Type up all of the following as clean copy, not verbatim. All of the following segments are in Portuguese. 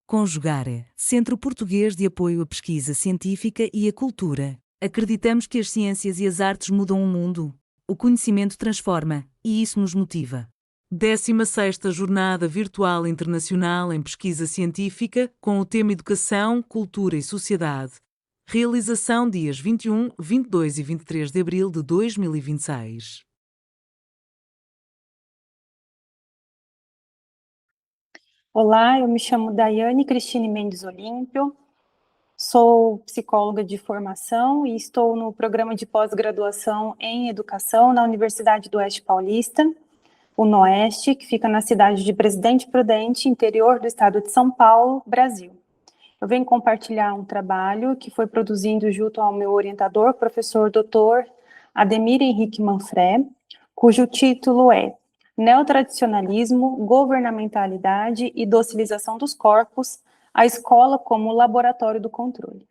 Conjugare, Centro Português de Apoio à Pesquisa Científica e à Cultura. Acreditamos que as ciências e as artes mudam o mundo. O conhecimento transforma, e isso nos motiva. 16ª Jornada Virtual Internacional em Pesquisa Científica, com o tema Educação, Cultura e Sociedade. Realização dias 21, 22 e 23 de abril de 2026. Olá, eu me chamo Daiane Cristine Mendes Olímpio, sou psicóloga de formação e estou no programa de pós-graduação em educação na Universidade do Oeste Paulista, o NOEST, que fica na cidade de Presidente Prudente, interior do estado de São Paulo, Brasil. Eu venho compartilhar um trabalho que foi produzido junto ao meu orientador, professor Dr. Ademir Henrique Manfré, cujo título é Neotradicionalismo, Governamentalidade e Docilização dos Corpos, a Escola como Laboratório do Controle.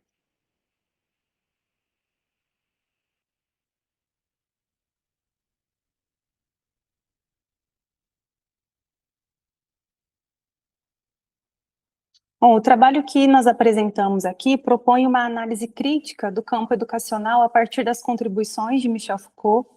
Bom, o trabalho que nós apresentamos aqui propõe uma análise crítica do campo educacional a partir das contribuições de Michel Foucault,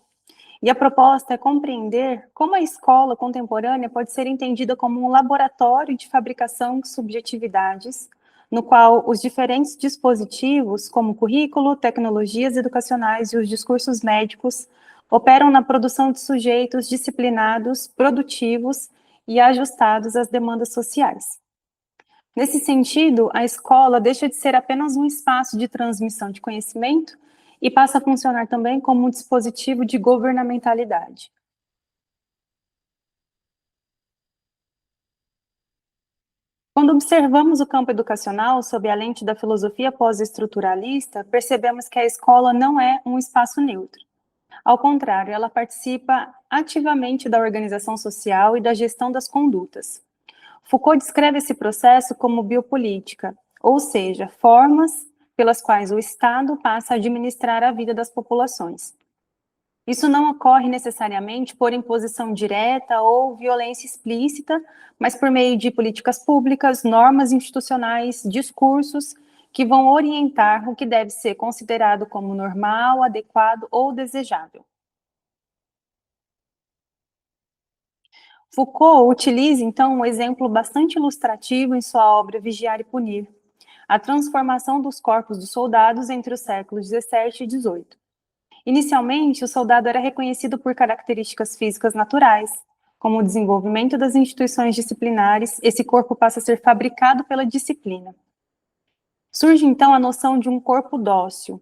e a proposta é compreender como a escola contemporânea pode ser entendida como um laboratório de fabricação de subjetividades, no qual os diferentes dispositivos, como currículo, tecnologias educacionais e os discursos médicos, operam na produção de sujeitos disciplinados, produtivos e ajustados às demandas sociais. Nesse sentido, a escola deixa de ser apenas um espaço de transmissão de conhecimento e passa a funcionar também como um dispositivo de governamentalidade. Quando observamos o campo educacional sob a lente da filosofia pós-estruturalista, percebemos que a escola não é um espaço neutro. Ao contrário, ela participa ativamente da organização social e da gestão das condutas. Foucault descreve esse processo como biopolítica, ou seja, formas pelas quais o Estado passa a administrar a vida das populações. Isso não ocorre necessariamente por imposição direta ou violência explícita, mas por meio de políticas públicas, normas institucionais, discursos que vão orientar o que deve ser considerado como normal, adequado ou desejável. Foucault utiliza, então, um exemplo bastante ilustrativo em sua obra Vigiar e Punir, a transformação dos corpos dos soldados entre os séculos XVII e XVIII. Inicialmente, o soldado era reconhecido por características físicas naturais, como o desenvolvimento das instituições disciplinares, esse corpo passa a ser fabricado pela disciplina. Surge, então, a noção de um corpo dócil,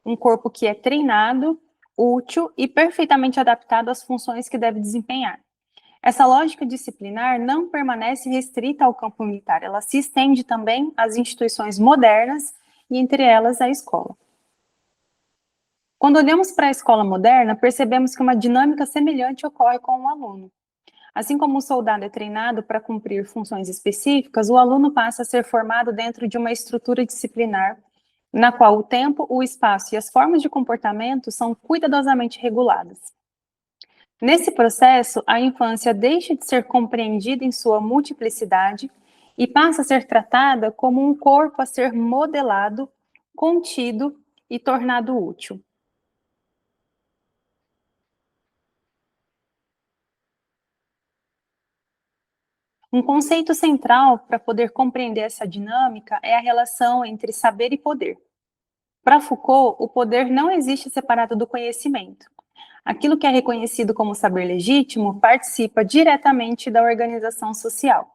um corpo que é treinado, útil e perfeitamente adaptado às funções que deve desempenhar. Essa lógica disciplinar não permanece restrita ao campo militar, ela se estende também às instituições modernas e, entre elas, à escola. Quando olhamos para a escola moderna, percebemos que uma dinâmica semelhante ocorre com o aluno. Assim como o soldado é treinado para cumprir funções específicas, o aluno passa a ser formado dentro de uma estrutura disciplinar, na qual o tempo, o espaço e as formas de comportamento são cuidadosamente reguladas. Nesse processo, a infância deixa de ser compreendida em sua multiplicidade e passa a ser tratada como um corpo a ser modelado, contido e tornado útil. Um conceito central para poder compreender essa dinâmica é a relação entre saber e poder. Para Foucault, o poder não existe separado do conhecimento. Aquilo que é reconhecido como saber legítimo participa diretamente da organização social.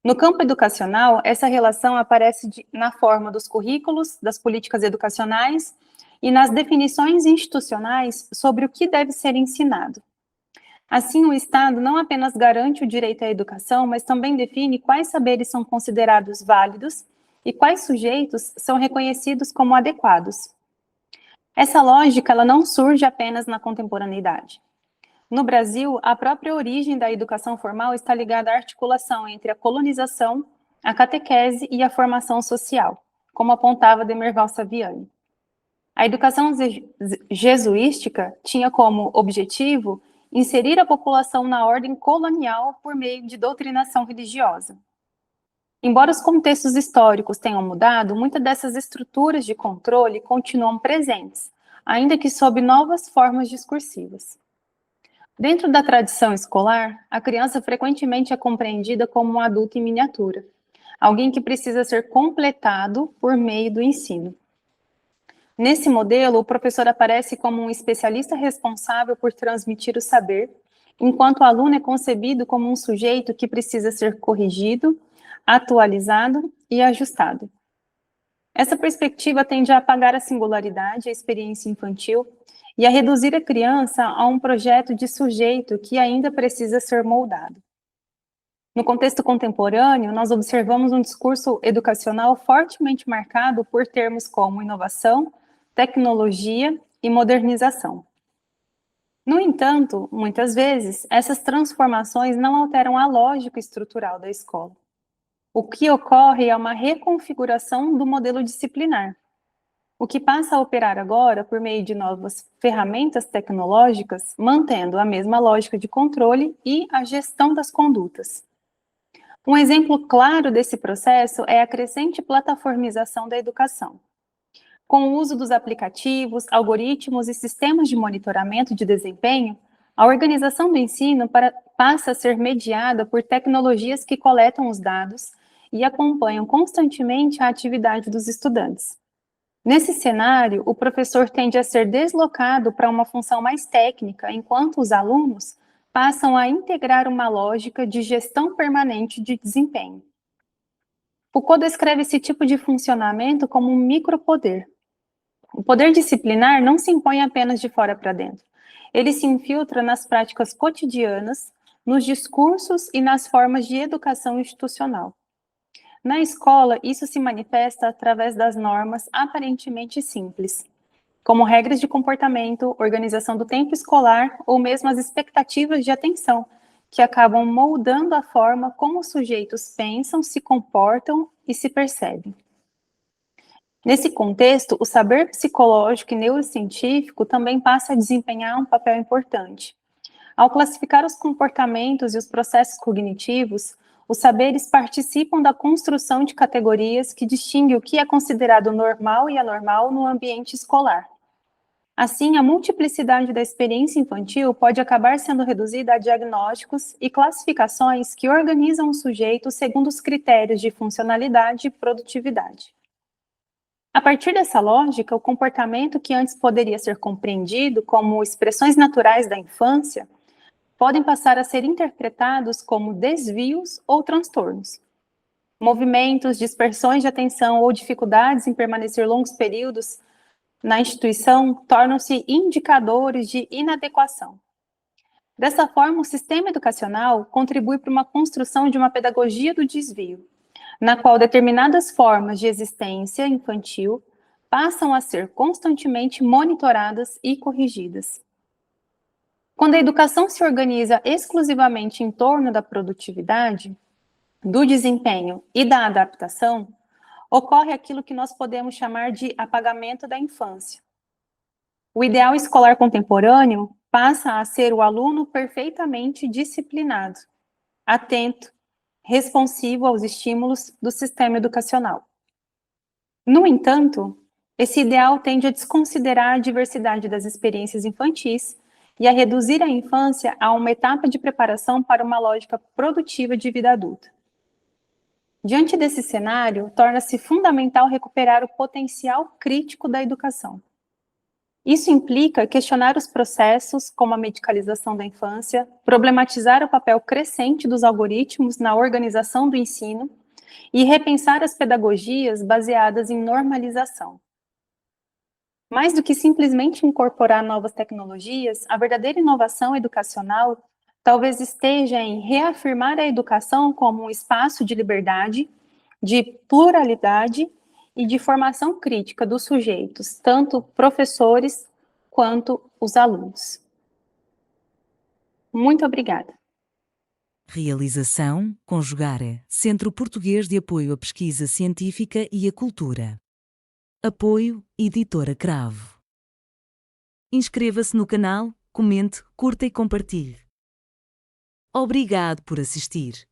No campo educacional, essa relação aparece na forma dos currículos, das políticas educacionais e nas definições institucionais sobre o que deve ser ensinado. Assim, o Estado não apenas garante o direito à educação, mas também define quais saberes são considerados válidos e quais sujeitos são reconhecidos como adequados. Essa lógica ela não surge apenas na contemporaneidade. No Brasil, a própria origem da educação formal está ligada à articulação entre a colonização, a catequese e a formação social, como apontava Demerval Saviani. A educação jesuística tinha como objetivo inserir a população na ordem colonial por meio de doutrinação religiosa. Embora os contextos históricos tenham mudado, muitas dessas estruturas de controle continuam presentes, ainda que sob novas formas discursivas. Dentro da tradição escolar, a criança frequentemente é compreendida como um adulto em miniatura, alguém que precisa ser completado por meio do ensino. Nesse modelo, o professor aparece como um especialista responsável por transmitir o saber, enquanto o aluno é concebido como um sujeito que precisa ser corrigido, atualizado e ajustado. Essa perspectiva tende a apagar a singularidade, a experiência infantil, e a reduzir a criança a um projeto de sujeito que ainda precisa ser moldado. No contexto contemporâneo, nós observamos um discurso educacional fortemente marcado por termos como inovação, tecnologia e modernização. No entanto, muitas vezes, essas transformações não alteram a lógica estrutural da escola. O que ocorre é uma reconfiguração do modelo disciplinar, o que passa a operar agora por meio de novas ferramentas tecnológicas, mantendo a mesma lógica de controle e a gestão das condutas. Um exemplo claro desse processo é a crescente plataformização da educação. Com o uso dos aplicativos, algoritmos e sistemas de monitoramento de desempenho, a organização do ensino passa a ser mediada por tecnologias que coletam os dados e acompanham constantemente a atividade dos estudantes. Nesse cenário, o professor tende a ser deslocado para uma função mais técnica, enquanto os alunos passam a integrar uma lógica de gestão permanente de desempenho. Foucault descreve esse tipo de funcionamento como um micropoder. O poder disciplinar não se impõe apenas de fora para dentro. Ele se infiltra nas práticas cotidianas, nos discursos e nas formas de educação institucional. Na escola, isso se manifesta através das normas aparentemente simples, como regras de comportamento, organização do tempo escolar ou mesmo as expectativas de atenção, que acabam moldando a forma como os sujeitos pensam, se comportam e se percebem. Nesse contexto, o saber psicológico e neurocientífico também passa a desempenhar um papel importante. Ao classificar os comportamentos e os processos cognitivos, os saberes participam da construção de categorias que distinguem o que é considerado normal e anormal no ambiente escolar. Assim, a multiplicidade da experiência infantil pode acabar sendo reduzida a diagnósticos e classificações que organizam o sujeito segundo os critérios de funcionalidade e produtividade. A partir dessa lógica, o comportamento que antes poderia ser compreendido como expressões naturais da infância podem passar a ser interpretados como desvios ou transtornos. Movimentos, dispersões de atenção ou dificuldades em permanecer longos períodos na instituição tornam-se indicadores de inadequação. Dessa forma, o sistema educacional contribui para uma construção de uma pedagogia do desvio, na qual determinadas formas de existência infantil passam a ser constantemente monitoradas e corrigidas. Quando a educação se organiza exclusivamente em torno da produtividade, do desempenho e da adaptação, ocorre aquilo que nós podemos chamar de apagamento da infância. O ideal escolar contemporâneo passa a ser o aluno perfeitamente disciplinado, atento, responsivo aos estímulos do sistema educacional. No entanto, esse ideal tende a desconsiderar a diversidade das experiências infantis e a reduzir a infância a uma etapa de preparação para uma lógica produtiva de vida adulta. Diante desse cenário, torna-se fundamental recuperar o potencial crítico da educação. Isso implica questionar os processos, como a medicalização da infância, problematizar o papel crescente dos algoritmos na organização do ensino e repensar as pedagogias baseadas em normalização. Mais do que simplesmente incorporar novas tecnologias, a verdadeira inovação educacional talvez esteja em reafirmar a educação como um espaço de liberdade, de pluralidade e de formação crítica dos sujeitos, tanto professores quanto os alunos. Muito obrigada. Realização, Conjugare, Centro Português de Apoio à Pesquisa Científica e à Cultura. Apoio, Editora Cravo. Inscreva-se no canal, comente, curta e compartilhe. Obrigado por assistir.